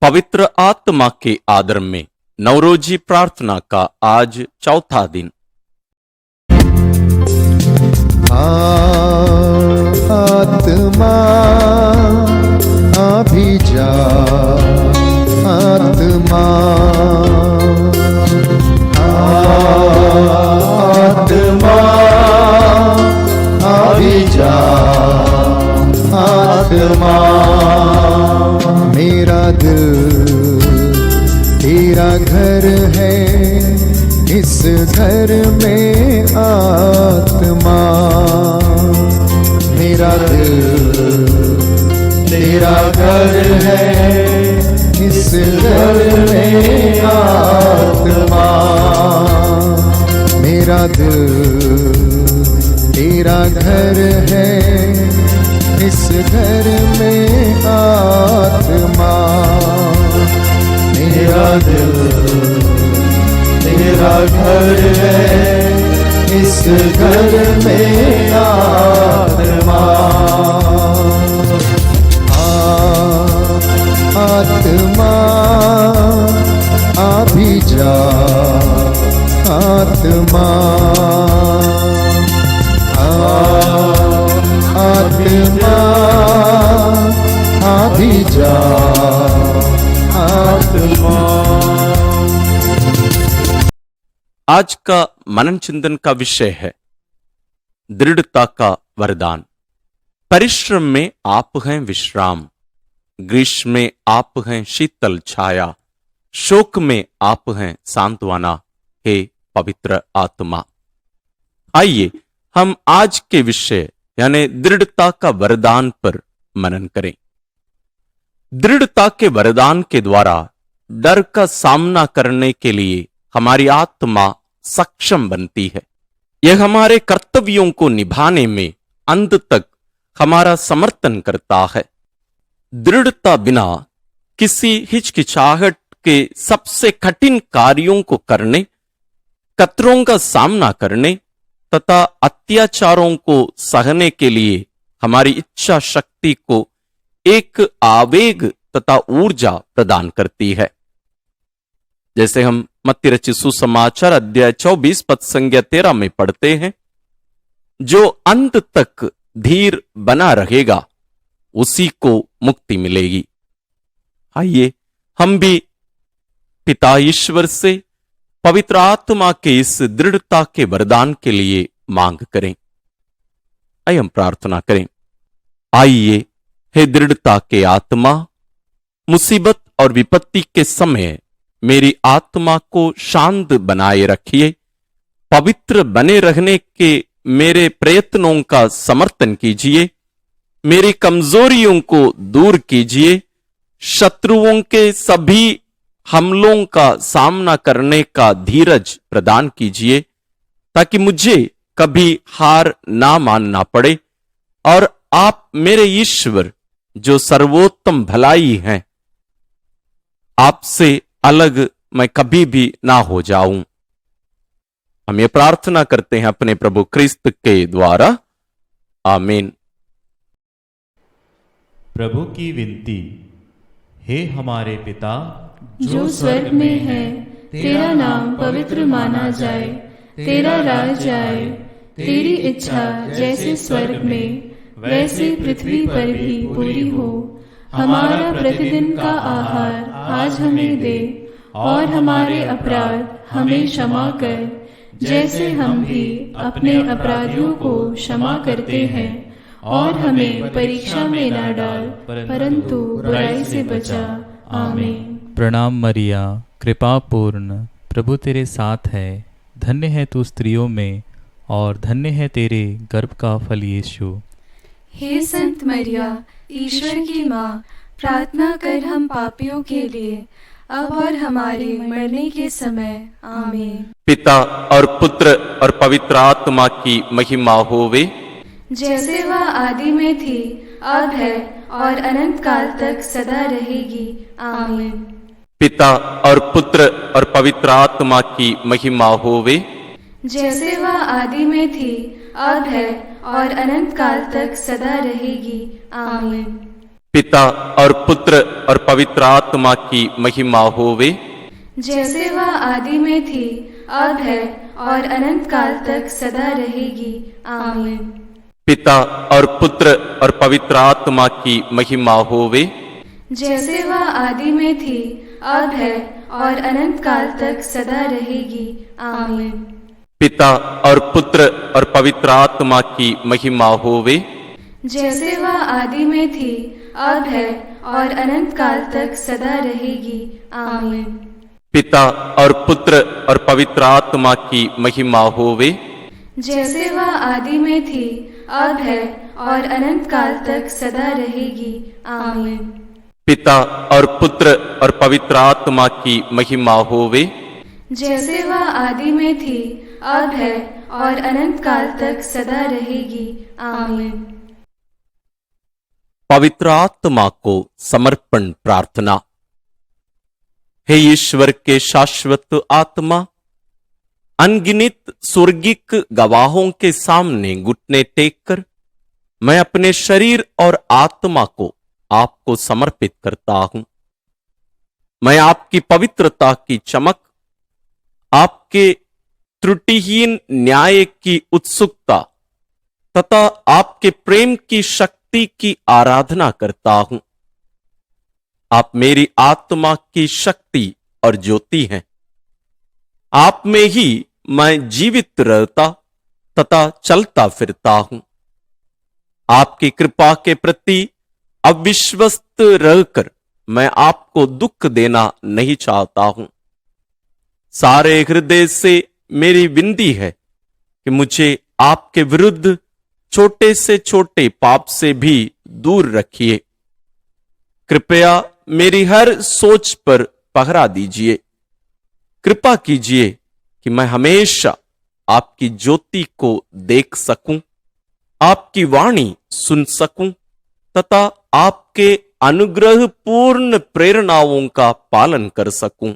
पवित्र आत्मा के आदर में नवरोजी प्रार्थना का आज चौथा दिन। आत्मा अभी जा, आत्मा आत्मा अभी जा, आत्मा मेरा दिल तेरा घर है, इस घर में आत्मा मेरा दिल तेरा घर है, इस घर में आत्मा मेरा दिल तेरा घर है, इस घर में आत्मा मेरा दिल तेरा घर है, इस घर में आत्मा आत्मा अभी जा, आत्मा आत्मा अभी जा, आत्मा। आज का मनन चिंतन का विषय है दृढ़ता का वरदान। परिश्रम में आप हैं विश्राम, ग्रीष्म में आप हैं शीतल छाया, शोक में आप हैं सांत्वना, हे पवित्र आत्मा। आइए हम आज के विषय यानी दृढ़ता का वरदान पर मनन करें। दृढ़ता के वरदान के द्वारा डर का सामना करने के लिए हमारी आत्मा सक्षम बनती है। यह हमारे कर्तव्यों को निभाने में अंत तक हमारा समर्थन करता है। दृढ़ता बिना किसी हिचकिचाहट के सबसे कठिन कार्यों को करने, खतरों का सामना करने तथा अत्याचारों को सहने के लिए हमारी इच्छा शक्ति को एक आवेग तथा ऊर्जा प्रदान करती है। जैसे हम मत्ती रचित सुसमाचार अध्याय 24 पद संज्ञा 13 में पढ़ते हैं, जो अंत तक धीर बना रहेगा उसी को मुक्ति मिलेगी। आइए हम भी पिता ईश्वर से पवित्र आत्मा के इस दृढ़ता के वरदान के लिए मांग करें। आइए हम प्रार्थना करें। आइए हे दृढ़ता के आत्मा, मुसीबत और विपत्ति के समय मेरी आत्मा को शांत बनाए रखिए। पवित्र बने रहने के मेरे प्रयत्नों का समर्थन कीजिए, मेरी कमजोरियों को दूर कीजिए, शत्रुओं के सभी हमलों का सामना करने का धीरज प्रदान कीजिए, ताकि मुझे कभी हार ना मानना पड़े और आप मेरे ईश्वर जो सर्वोत्तम भलाई हैं, आपसे अलग मैं कभी भी ना हो जाऊं। हम ये प्रार्थना करते हैं अपने प्रभु क्रिस्त के द्वारा, आमीन। प्रभु की विनती। हे हमारे पिता जो स्वर्ग में है, तेरा नाम पवित्र माना जाए, तेरा राज आए, तेरी इच्छा जैसे स्वर्ग में वैसे पृथ्वी पर भी पूरी हो। हमारा प्रतिदिन का आहार आज हमें दे, और हमारे अपराध हमें क्षमा कर, जैसे हम भी अपने अपराधियों को क्षमा करते हैं, और हमें परीक्षा में न डाल, परंतु बुराई से बचा। आमीन। प्रणाम मरिया, कृपा पूर्ण, प्रभु तेरे साथ है, धन्य है तू स्त्रियों में और धन्य है तेरे गर्भ का फल यीशु। हे संत मरिया, ईश्वर की माँ, प्रार्थना कर हम पापियों के लिए, अब और हमारे मरने के समय। आमीन। पिता और पुत्र और पवित्र आत्मा की महिमा होवे, जैसे वह आदि में थी, अब है और अनंत काल तक सदा रहेगी। आमीन। पिता और पुत्र और पवित्र आत्मा की महिमा होवे, जैसे वह आदि में थी, अब है और अनंत काल तक सदा रहेगी। आमीन। पिता और पुत्र और पवित्र आत्मा की महिमा होवे, जैसे वह आदि में थी, अब है और अनंत काल तक सदा रहेगी। आमीन। पिता और पुत्र और पवित्र आत्मा की महिमा होवे, जैसे वह आदि में थी, अब है और अनंत काल तक सदा रहेगी। आमीन। पिता और पुत्र और पवित्र आत्मा की महिमा होवे, जैसे वह आदि में थी, अब है और अनंत काल तक सदा रहेगी। आमीन। पिता और पुत्र और पवित्र आत्मा की महिमा होवे, जैसे वह आदि में थी, अब है और अनंत काल तक सदा रहेगी। आमीन। पिता और पुत्र और पवित्र आत्मा की महिमा होवे, जैसे वह आदि में थी, अब है और अनंत काल तक सदा रहेगी। आमीन। पवित्र आत्मा को समर्पण प्रार्थना। हे ईश्वर के शाश्वत आत्मा, अनगिनत स्वर्गिक गवाहों के सामने घुटने टेक कर मैं अपने शरीर और आत्मा को आपको समर्पित करता हूं। मैं आपकी पवित्रता की चमक, आपके त्रुटिहीन न्याय की उत्सुकता तथा आपके प्रेम की शक्ति की आराधना करता हूं। आप मेरी आत्मा की शक्ति और ज्योति हैं। आप में ही मैं जीवित रहता तथा चलता फिरता हूं। आपकी कृपा के प्रति अविश्वस्त रहकर मैं आपको दुख देना नहीं चाहता हूं। सारे हृदय से मेरी विनती है कि मुझे आपके विरुद्ध छोटे से छोटे पाप से भी दूर रखिए। कृपया मेरी हर सोच पर पहरा दीजिए। कृपा कीजिए कि मैं हमेशा आपकी ज्योति को देख सकूं, आपकी वाणी सुन सकूं तथा आपके अनुग्रह पूर्ण प्रेरणाओं का पालन कर सकूं।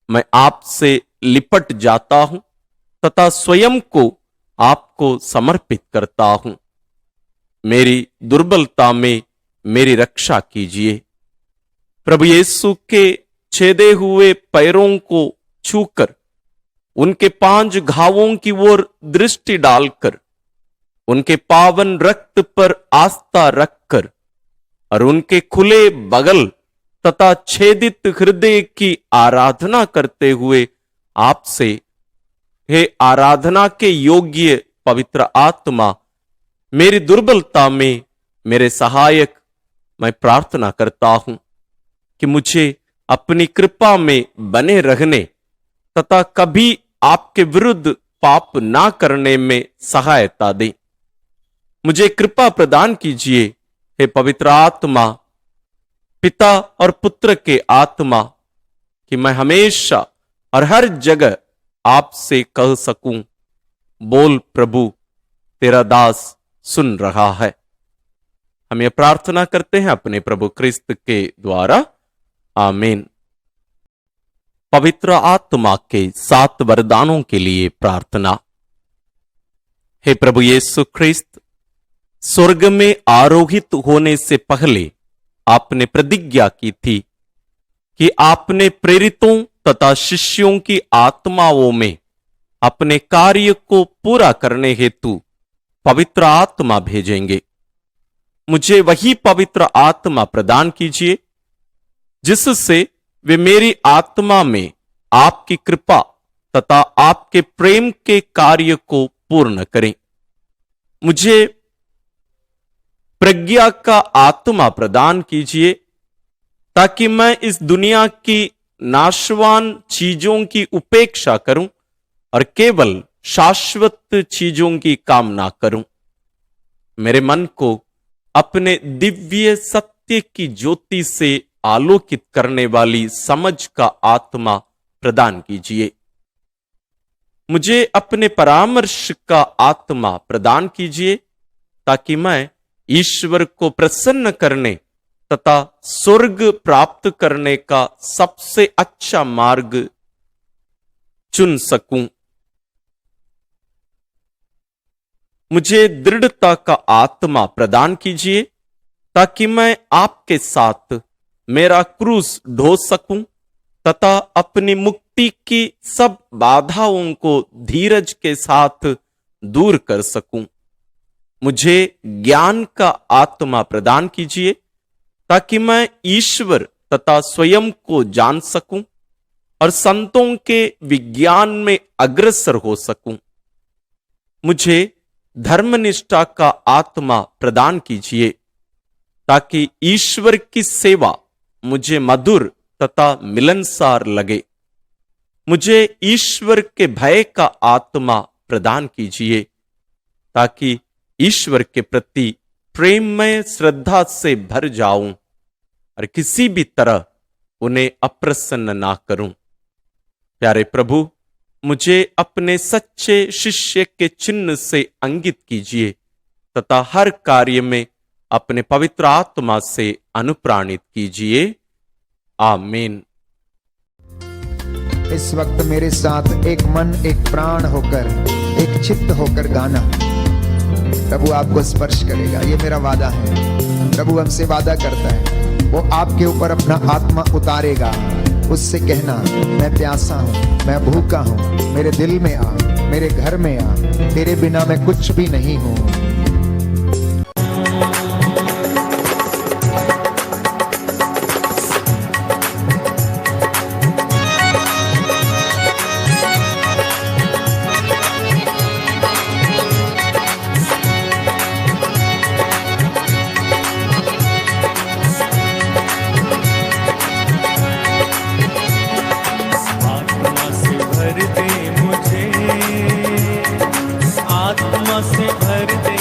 मैं आपसे लिपट जाता हूं तथा स्वयं को आपको समर्पित करता हूं। मेरी दुर्बलता में मेरी रक्षा कीजिए। प्रभु यीशु के छेदे हुए पैरों को छूकर, उनके 5 घावों की ओर दृष्टि डालकर, उनके पावन रक्त पर आस्था रखकर और उनके खुले बगल तथा छेदित हृदय की आराधना करते हुए आपसे, हे आराधना के योग्य पवित्र आत्मा, मेरी दुर्बलता में मेरे सहायक, मैं प्रार्थना करता हूं कि मुझे अपनी कृपा में बने रहने तथा कभी आपके विरुद्ध पाप ना करने में सहायता दे। मुझे कृपा प्रदान कीजिए, हे पवित्र आत्मा, पिता और पुत्र के आत्मा, कि मैं हमेशा और हर जगह आपसे कह सकूं, बोल प्रभु, तेरा दास सुन रहा है। हम ये प्रार्थना करते हैं अपने प्रभु क्रिस्त के द्वारा। आमीन। पवित्र आत्मा के 7 वरदानों के लिए प्रार्थना। हे प्रभु यीशु ख्रिस्त, स्वर्ग में आरोहित होने से पहले आपने प्रतिज्ञा की थी कि आपने प्रेरितों तथा शिष्यों की आत्माओं में अपने कार्य को पूरा करने हेतु पवित्र आत्मा भेजेंगे। मुझे वही पवित्र आत्मा प्रदान कीजिए जिससे वे मेरी आत्मा में आपकी कृपा तथा आपके प्रेम के कार्य को पूर्ण करें। मुझे प्रज्ञा का आत्मा प्रदान कीजिए ताकि मैं इस दुनिया की नाशवान चीजों की उपेक्षा करूं और केवल शाश्वत चीजों की कामना करूं। मेरे मन को अपने दिव्य सत्य की ज्योति से आलोकित करने वाली समझ का आत्मा प्रदान कीजिए। मुझे अपने परामर्श का आत्मा प्रदान कीजिए ताकि मैं ईश्वर को प्रसन्न करने तथा स्वर्ग प्राप्त करने का सबसे अच्छा मार्ग चुन सकूं। मुझे दृढ़ता का आत्मा प्रदान कीजिए ताकि मैं आपके साथ मेरा क्रूस ढो सकूं तथा अपनी मुक्ति की सब बाधाओं को धीरज के साथ दूर कर सकूं। मुझे ज्ञान का आत्मा प्रदान कीजिए ताकि मैं ईश्वर तथा स्वयं को जान सकूं और संतों के विज्ञान में अग्रसर हो सकूं। मुझे धर्मनिष्ठा का आत्मा प्रदान कीजिए ताकि ईश्वर की सेवा मुझे मधुर तथा मिलनसार लगे। मुझे ईश्वर के भय का आत्मा प्रदान कीजिए ताकि ईश्वर के प्रति प्रेममय श्रद्धा से भर जाऊं और किसी भी तरह उन्हें अप्रसन्न ना करूं। प्यारे प्रभु, मुझे अपने सच्चे शिष्य के चिन्ह से अंकित कीजिए तथा हर कार्य में अपने पवित्र आत्मा से अनुप्राणित कीजिए। आमीन। इस वक्त मेरे साथ एक मन एक प्राण होकर, एक चित्त होकर गाना। प्रभु आपको स्पर्श करेगा, ये मेरा वादा है। प्रभु हमसे वादा करता है, वो आपके ऊपर अपना आत्मा उतारेगा। उससे कहना, मैं प्यासा हूं, मैं भूखा हूं, मेरे दिल में आ, मेरे घर में आ, तेरे बिना मैं कुछ भी नहीं हूं। आत्मा से भर दे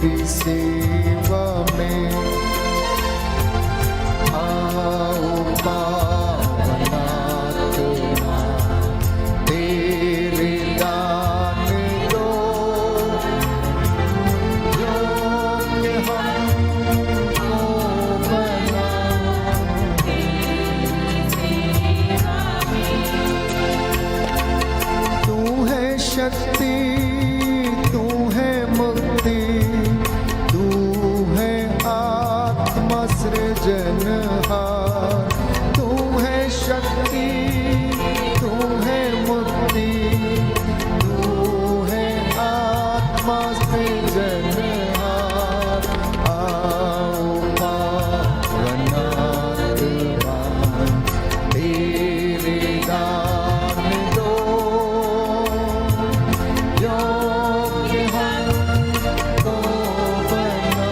तेरी सेवा में आओ पावन आत्मा, तेरे दान दो योग्य हमको बना। तू है शक्ति, तू है मुक्ति, तू है आत्मा सृजनहार। तू है शक्ति, तू है मुक्ति, तू है आत्मा सृजनहार। आओ पावन आत्मा, तेरे दान दो योग्य हमको बना।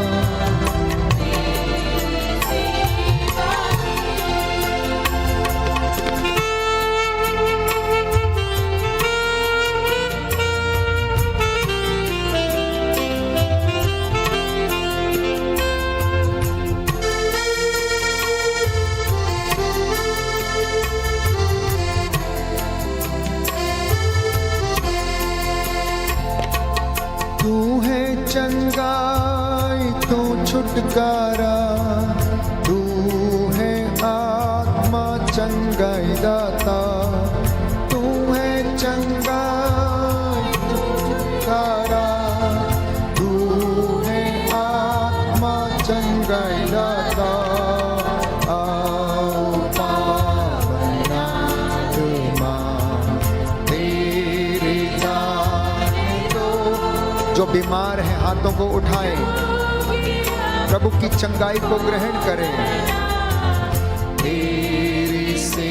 तू है चंगाई, तू छुटकारा, तू है आत्मा चंगाई दाता। तू है चंगाई छुटकारा, तू है आत्मा चंगाई दाता। आओ पावन आत्मा, तेरे दान दो। जो बीमार है हाथों को उठाएं, प्रभु की चंगाई को ग्रहण करें। तेरी से